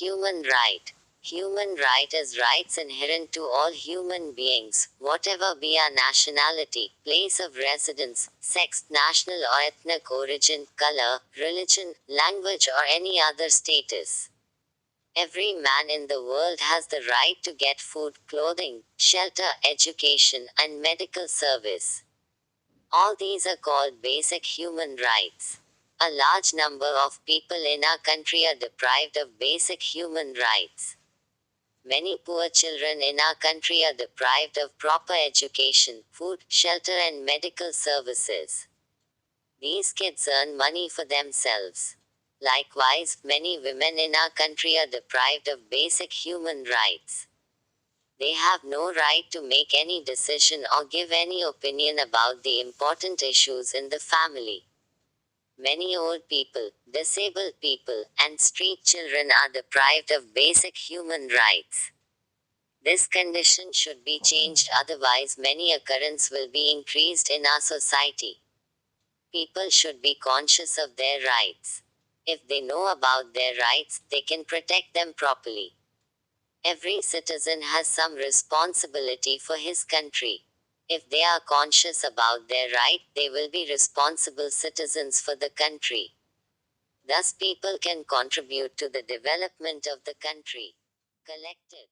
Human right. Human right is rights inherent to all human beings, whatever be our nationality, place of residence, sex, national or ethnic origin, color, religion, language or any other status. Every man in the world has the right to get food, clothing, shelter, education, and medical service. All these are called basic human rights. A large number of people in our country are deprived of basic human rights. Many poor children in our country are deprived of proper education, food, shelter, and medical services. These kids earn money for themselves. Likewise, many women in our country are deprived of basic human rights. They have no right to make any decision or give any opinion about the important issues in the family. Many old people, disabled people, and street children are deprived of basic human rights. This condition should be changed, otherwise many occurrences will be increased in our society. People should be conscious of their rights. If they know about their rights, they can protect them properly. Every citizen has some responsibility for his country. If they are conscious about their right, they will be responsible citizens for the country. Thus people can contribute to the development of the country. Collected.